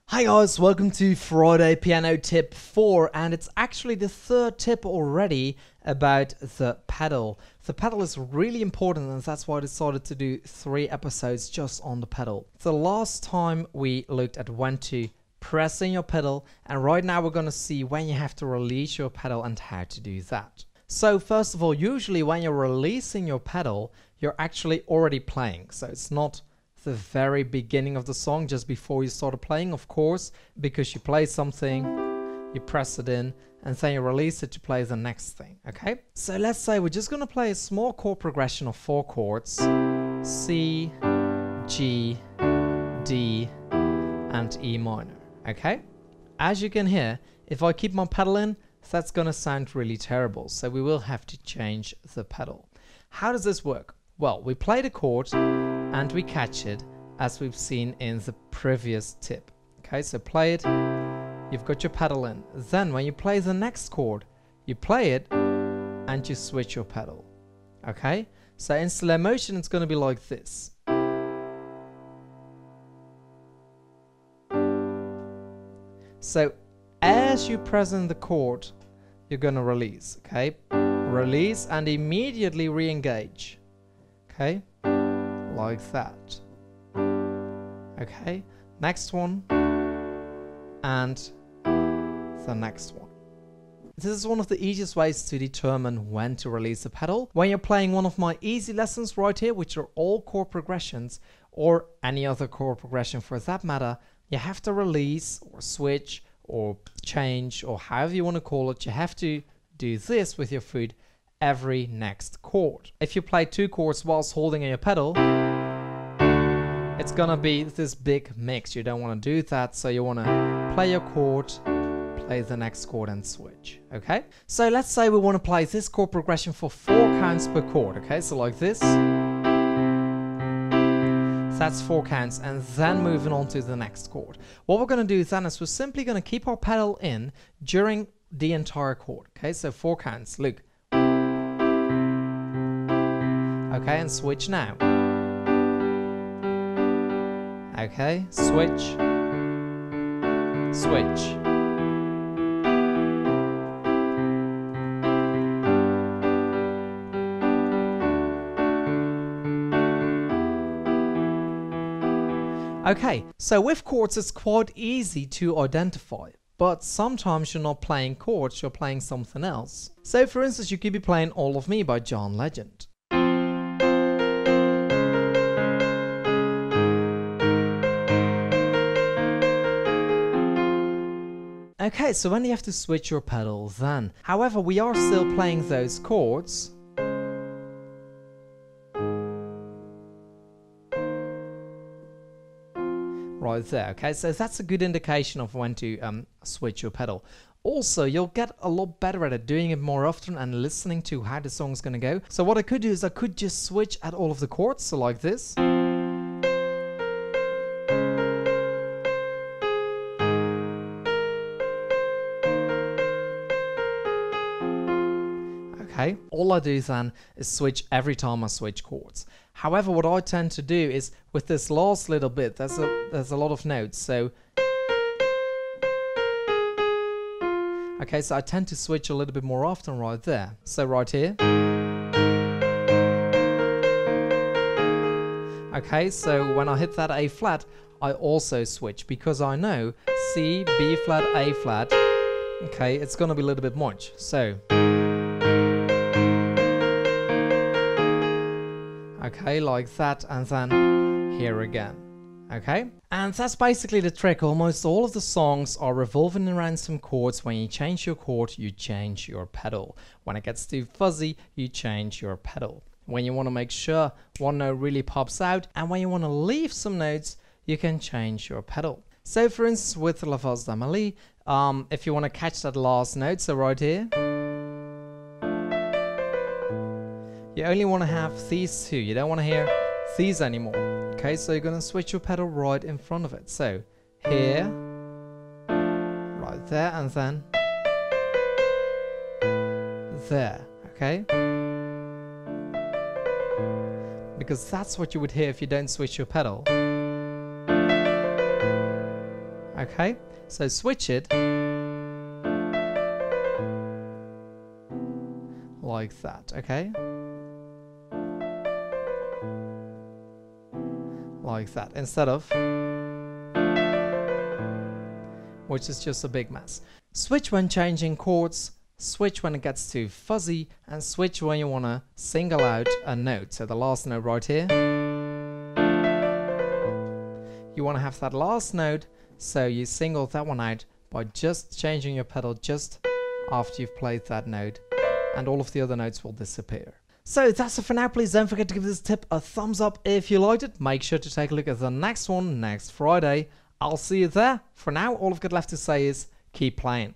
Hi guys, welcome to Friday Piano Tip 4, and it's actually the third tip already about the pedal. The pedal is really important, and that's why I decided to do 3 episodes just on the pedal. The last time we looked at when to press in your pedal, and right now we're going to see when you have to release your pedal and how to do that. So first of all, usually when you're releasing your pedal, you're actually already playing, so it's not the very beginning of the song just before you started playing, of course, because you play something, you press it in, and then you release it to play the next thing. Okay, so let's say we're just going to play a small chord progression of 4 chords: C, G, D, and E minor. Okay, as you can hear, if I keep my pedal in, that's going to sound really terrible, so we will have to change the pedal. How does this work? Well, we play the chord and we catch it, as we've seen in the previous tip. Okay, so play it, you've got your pedal in. Then when you play the next chord, you play it and you switch your pedal. Okay, so in slow motion it's going to be like this. So as you press in the chord, you're going to release. Okay, release and immediately re-engage. Okay, like that. Okay, next one, and the next one. This is one of the easiest ways to determine when to release the pedal. When you're playing one of my easy lessons right here, which are all chord progressions, or any other chord progression for that matter, you have to release or switch or change, or however you want to call it. You have to do this with your foot every next chord. If you play 2 chords whilst holding in your pedal, it's gonna be this big mix. You don't want to do that, so you want to play your chord, play the next chord, and switch. Okay, so let's say we want to play this chord progression for 4 counts per chord. Okay, so like this, that's 4 counts, and then moving on to the next chord. What we're going to do then is we're simply going to keep our pedal in during the entire chord. Okay, so 4 counts. Look. Okay, and switch now. Okay, switch, switch. Okay, so with chords it's quite easy to identify, but sometimes you're not playing chords, you're playing something else. So for instance, you could be playing All of Me by John Legend. Okay, so when you have to switch your pedal then. However, we are still playing those chords. Right there, okay, so that's a good indication of when to switch your pedal. Also, you'll get a lot better at it, doing it more often and listening to how the song's gonna go. So what I could do is I could just switch at all of the chords, so like this. Okay, all I do then is switch every time I switch chords. However, what I tend to do is with this last little bit, there's a lot of notes, so okay, so I tend to switch a little bit more often right there. So right here. Okay, so when I hit that A flat, I also switch because I know C, B flat, A flat. Okay, it's gonna be a little bit much. So okay, like that, and then here again. Okay, and that's basically the trick. Almost all of the songs are revolving around some chords. When you change your chord, you change your pedal. When it gets too fuzzy, you change your pedal. When you want to make sure one note really pops out, and when you want to leave some notes, you can change your pedal. So for instance, with La Valse d'Amélie, if you want to catch that last note, so right here, you only want to have these 2. You don't want to hear these anymore. Okay, so you're going to switch your pedal right in front of it. So here, right there, and then there. Okay, because that's what you would hear if you don't switch your pedal. Okay, so switch it like that, okay? Like that, instead of, which is just a big mess. Switch when changing chords, switch when it gets too fuzzy, and switch when you want to single out a note. So the last note right here, you want to have that last note, so you single that one out by just changing your pedal just after you've played that note, and all of the other notes will disappear. So that's it for now. Please don't forget to give this tip a thumbs up if you liked it. Make sure to take a look at the next one next Friday. I'll see you there. For now, all I've got left to say is keep playing.